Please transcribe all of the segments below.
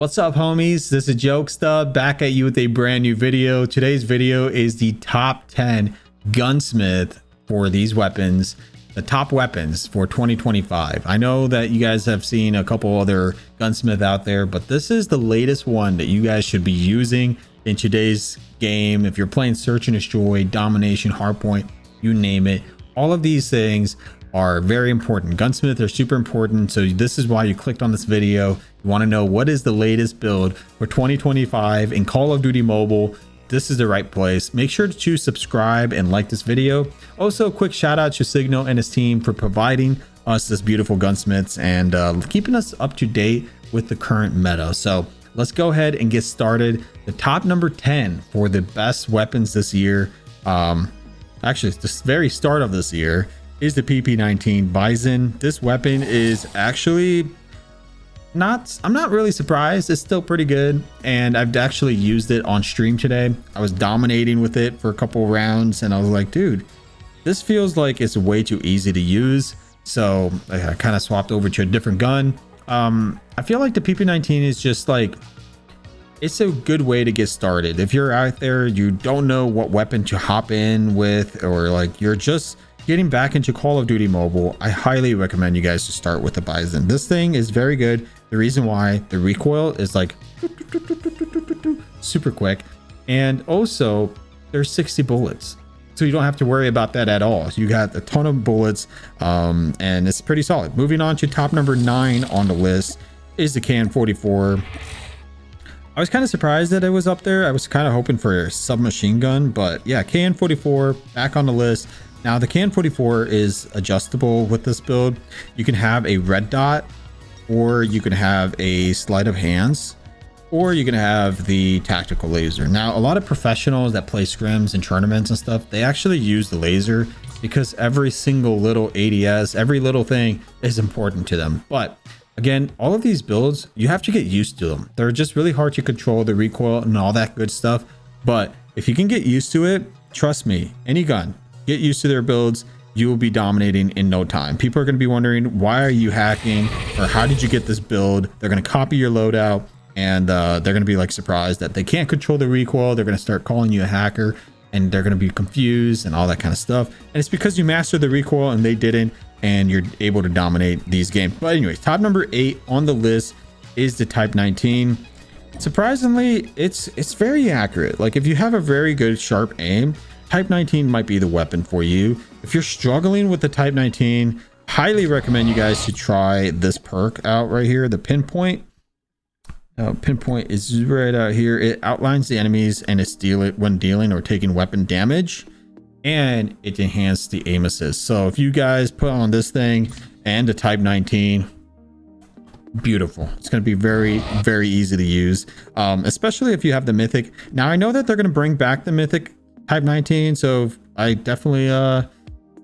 What's up, homies? This is Jokesta back at you with a brand new video. Today's video is the top 10 gunsmith for these weapons, the top weapons for 2025. I know that you guys have seen a couple other gunsmith out there, but this is the latest one that you guys should be using in today's game. If you're playing search and destroy, domination, hardpoint, you name it, all of these things are very important. Gunsmith are super important, so this is why you clicked on this video. You want to know what is the latest build for 2025 in Call of Duty Mobile. This is the right place. Make sure to subscribe and like this video. Also, a quick shout out to Signal and his team for providing us this beautiful gunsmiths and keeping us up to date with the current meta. So let's go ahead and get started. The top number 10 for the best weapons this year, actually it's the very start of this year, is the PP19 Bison. This weapon is actually I'm not really surprised. It's still pretty good, and I've actually used it on stream today. I was dominating with it for a couple rounds and I was like, dude, this feels like it's way too easy to use. So I kind of swapped over to a different gun. I feel like the PP19 is just like, it's a good way to get started. If you're out there, you don't know what weapon to hop in with, or like you're just getting back into Call of Duty Mobile, I highly recommend you guys to start with the Bison. This thing is very good. The reason why, the recoil is like super quick, and also there's 60 bullets, so you don't have to worry about that at all. You got a ton of bullets, and it's pretty solid. Moving on to top number 9 on the list is the KN-44. I was kind of surprised that it was up there. I was kind of hoping for a submachine gun, but yeah, KN-44 back on the list. Now the KN-44 is adjustable with this build. You can have a red dot, or you can have a sleight of hands, or you can have the tactical laser. Now a lot of professionals that play scrims and tournaments and stuff, they actually use the laser because every single little ADS, every little thing is important to them. But again, all of these builds, you have to get used to them. They're just really hard to control, the recoil and all that good stuff. But if you can get used to it, trust me, any gun, get used to their builds, you will be dominating in no time. People are going to be wondering, why are you hacking, or how did you get this build? They're going to copy your loadout, and they're going to be like surprised that they can't control the recoil. They're going to start calling you a hacker, and they're going to be confused and all that kind of stuff. And it's because you mastered the recoil and they didn't, and you're able to dominate these games. But anyways, top number 8 on the list is the Type 19. Surprisingly, it's very accurate. Like if you have a very good sharp aim, Type 19 might be the weapon for you. If you're struggling with the Type 19, highly recommend you guys to try this perk out right here, the pinpoint. Pinpoint is right out here. It outlines the enemies and it's when dealing or taking weapon damage, and it enhances the aim assist. So if you guys put on this thing and the Type 19, beautiful. It's going to be very, very easy to use, especially if you have the mythic. Now I know that they're going to bring back the mythic Type 19, so I definitely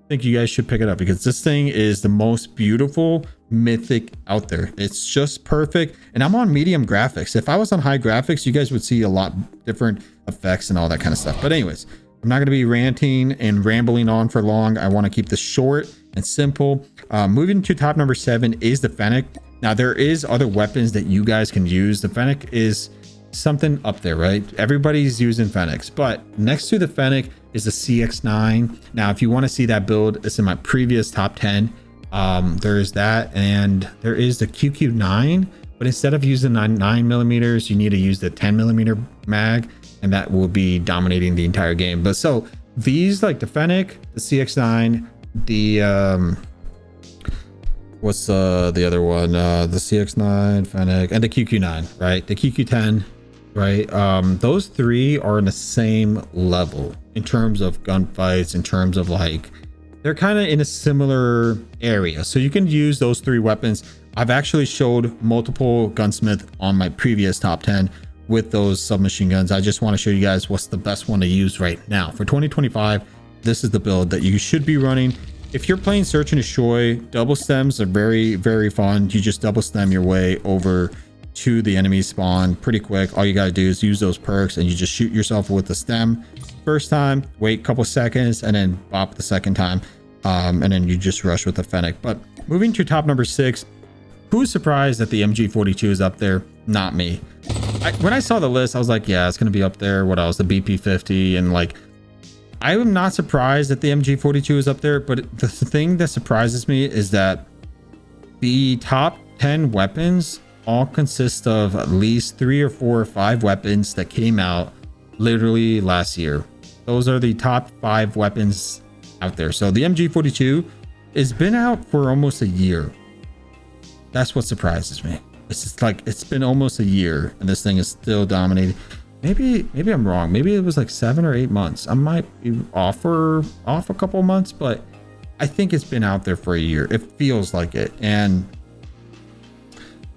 think you guys should pick it up, because this thing is the most beautiful mythic out there. It's just perfect, and I'm on medium graphics. If I was on high graphics, you guys would see a lot different effects and all that kind of stuff. But anyways, I'm not going to be ranting and rambling on for long. I want to keep this short and simple. Moving to top number 7 is the Fennec. Now there is other weapons that you guys can use. The Fennec is something up there, right? Everybody's using Fennecs, but next to the Fennec is the CX9. Now if you want to see that build, it's in my previous top 10. There is that, and there is the QQ9, but instead of using 9mm, you need to use the 10mm mag, and that will be dominating the entire game. But so these, like the Fennec, the CX9, the what's the other one, the CX9, Fennec, and the QQ9, right? The QQ10, right? Those three are in the same level in terms of gunfights, in terms of like, they're kind of in a similar area. So you can use those 3 weapons. I've actually showed multiple gunsmith on my previous top 10 with those submachine guns. I just want to show you guys what's the best one to use right now for 2025. This is the build that you should be running. If you're playing search and destroy, double stems are very, very fun. You just double stem your way over to the enemy spawn pretty quick. All you got to do is use those perks, and you just shoot yourself with the stem first time, wait a couple seconds, and then bop the second time, and then you just rush with the Fennec. But moving to top number 6 Who's surprised that the MG42 is up there? Not me. When I saw the list, I was like, yeah, it's going to be up there. What else? The BP50. And like, I am not surprised that the MG42 is up there. But the thing that surprises me is that the top 10 weapons all consist of at least 3 or 4 or 5 weapons that came out literally last year. Those are the top 5 weapons out there. So the MG42 has been out for almost a year. That's what surprises me. It's just like, it's been almost a year and this thing is still dominating. Maybe I'm wrong. Maybe it was like 7 or 8 months. I might be off a couple months, but I think it's been out there for a year. It feels like it. And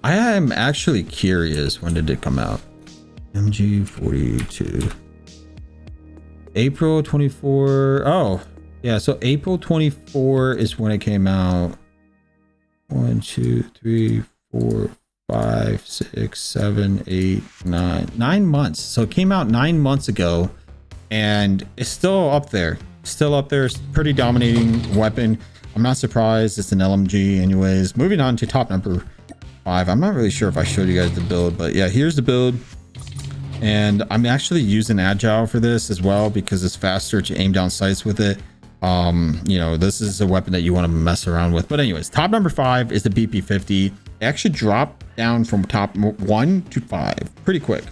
I am actually curious, when did it come out? MG42. April 24. Oh, yeah. So April 24 is when it came out. 1, 2, 3, 4, 5, 6, 7, 8, 9. 9 months. So it came out 9 months ago and it's still up there. Still up there. It's a pretty dominating weapon. I'm not surprised. It's an LMG anyways. Moving on to top number 5. I'm not really sure if I showed you guys the build, but yeah, here's the build. And I'm actually using agile for this as well because it's faster to aim down sights with it. You know, this is a weapon that you want to mess around with. But anyways, top number 5 is the BP50. It actually dropped down from top 1 to 5 pretty quick.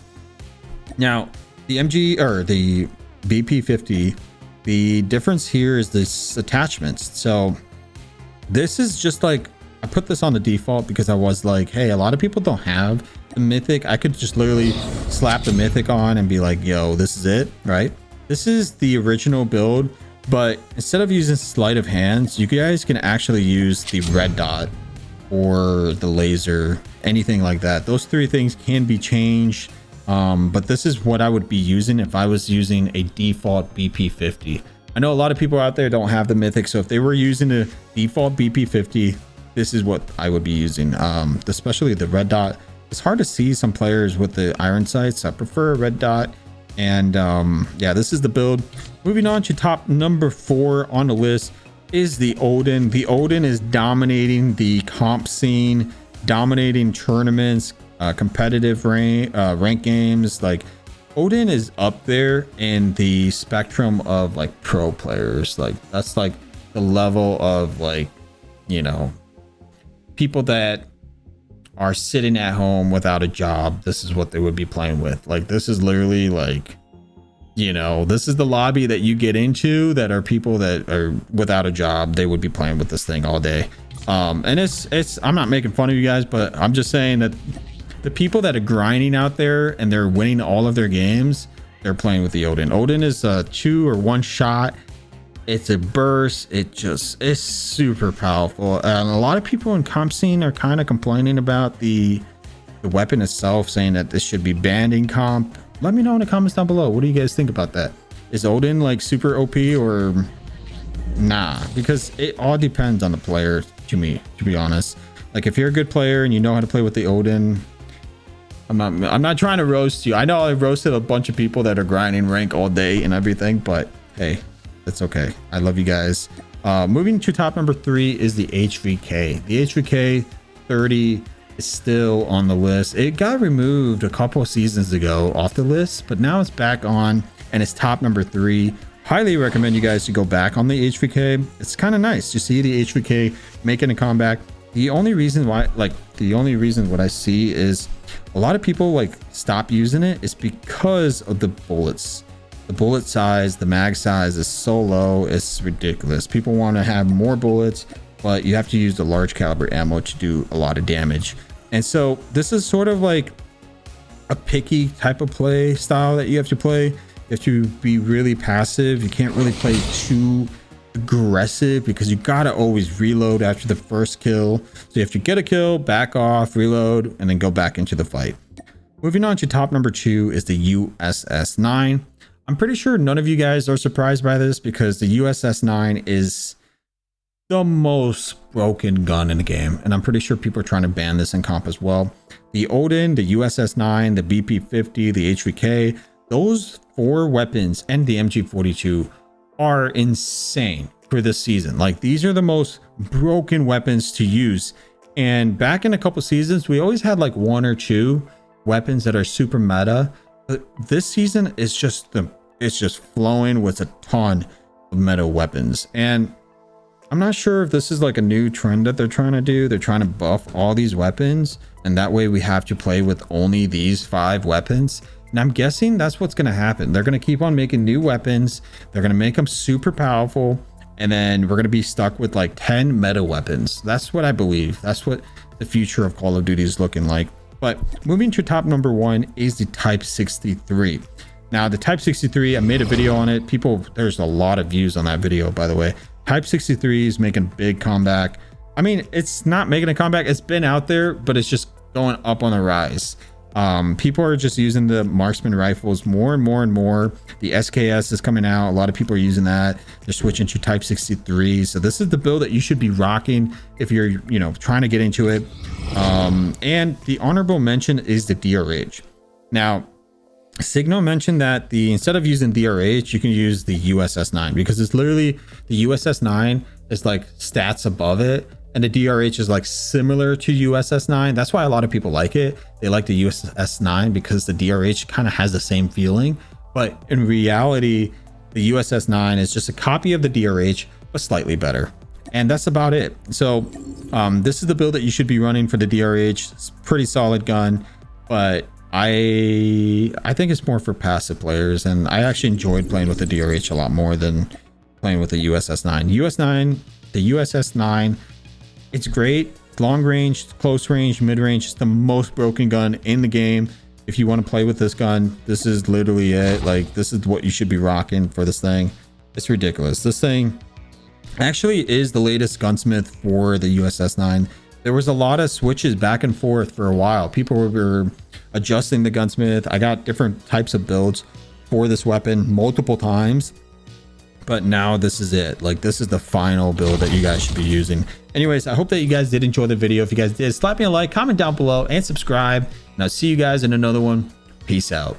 Now the MG or the BP50, the difference here is this attachments. So this is just like, I put this on the default because I was like, hey, a lot of people don't have the mythic. I could just literally slap the mythic on and be like, yo, this is it, right? This is the original build, but instead of using sleight of hands, you guys can actually use the red dot or the laser, anything like that. Those 3 things can be changed. But this is what I would be using if I was using a default BP50. I know a lot of people out there don't have the mythic, so if they were using a default BP50, this is what I would be using. Especially the red dot. It's hard to see some players with the iron sights. I prefer a red dot. And yeah, this is the build. Moving on to top number 4 on the list is the Odin. The Odin is dominating the comp scene, dominating tournaments, competitive rank games. Like, Odin is up there in the spectrum of like pro players. Like, that's like the level of, like, you know, people that are sitting at home without a job. This is what they would be playing with. Like, this is literally like, you know, this is the lobby that you get into that are people that are without a job. They would be playing with this thing all day. And it's I'm not making fun of you guys, but I'm just saying that the people that are grinding out there and they're winning all of their games, they're playing with the Odin. Odin is a 2 or 1 shot. It's a burst. It just is super powerful. And a lot of people in comp scene are kind of complaining about the weapon itself, saying that this should be banned in comp. Let me know in the comments down below. What do you guys think about that? Is Odin like super OP or nah? Because it all depends on the player, to me, to be honest. Like, if you're a good player and you know how to play with the Odin, I'm not trying to roast you. I know I roasted a bunch of people that are grinding rank all day and everything, but hey, that's okay. I love you guys. Moving to top number 3 is the HVK. The HVK 30 is still on the list. It got removed a couple of seasons ago off the list, but now it's back on and it's top number 3. Highly recommend you guys to go back on the HVK. It's kind of nice to see the HVK making a comeback. The only reason what I see is a lot of people like stop using it is because of the bullets. The bullet size, the mag size is so low, it's ridiculous. People want to have more bullets, but you have to use the large caliber ammo to do a lot of damage. And so this is sort of like a picky type of play style that you have to play. You have to be really passive. You can't really play too aggressive because you gotta always reload after the first kill. So you have to get a kill, back off, reload, and then go back into the fight. Moving on to top number 2 is the USS-9. I'm pretty sure none of you guys are surprised by this because the USS-9 is the most broken gun in the game, and I'm pretty sure people are trying to ban this in comp as well. The Odin, the USS-9, the BP50, the HVK, those 4 weapons and the MG42 are insane for this season. Like, these are the most broken weapons to use And back in a couple seasons, we always had like one or two weapons that are super meta. But this season is just it's just flowing with a ton of meta weapons. And I'm not sure if this is like a new trend that they're trying to do. They're trying to buff all these weapons, and that way we have to play with only these 5 weapons. And I'm guessing that's what's going to happen. They're going to keep on making new weapons. They're going to make them super powerful. And then we're going to be stuck with like 10 meta weapons. That's what I believe. That's what the future of Call of Duty is looking like. But moving to top number 1 is the Type 63. Now the Type 63, I made a video on it. There's a lot of views on that video, by the way. Type 63 is making a big comeback. I mean, it's not making a comeback. It's been out there, but it's just going up on the rise. People are just using the marksman rifles more and more and more. The SKS is coming out. A lot of people are using that. They're switching to Type 63. So this is the build that you should be rocking if you're, trying to get into it. And the honorable mention is the DRH. Now, Signo mentioned that instead of using DRH, you can use the USS9, because it's literally the USS9 is like stats above it, and the DRH is like similar to USS9. That's why a lot of people like it. They like the USS9 because the DRH kind of has the same feeling, but in reality, the USS9 is just a copy of the DRH, but slightly better. And that's about it. So this is the build that you should be running for the DRH. It's a pretty solid gun, but I think it's more for passive players, and I actually enjoyed playing with the DRH a lot more than playing with the USS9. The USS9, it's great. Long range, close range, mid range. It's the most broken gun in the game. If you want to play with this gun, this is literally it. Like, this is what you should be rocking for this thing. It's ridiculous. This thing actually is the latest gunsmith for the USS9. There was a lot of switches back and forth for a while. People were adjusting the gunsmith. I got different types of builds for this weapon multiple times, but now this is it. Like, this is the final build that you guys should be using. Anyways, I hope that you guys did enjoy the video. If you guys did, slap me a like, comment down below, and subscribe, and I'll see you guys in another one. Peace out.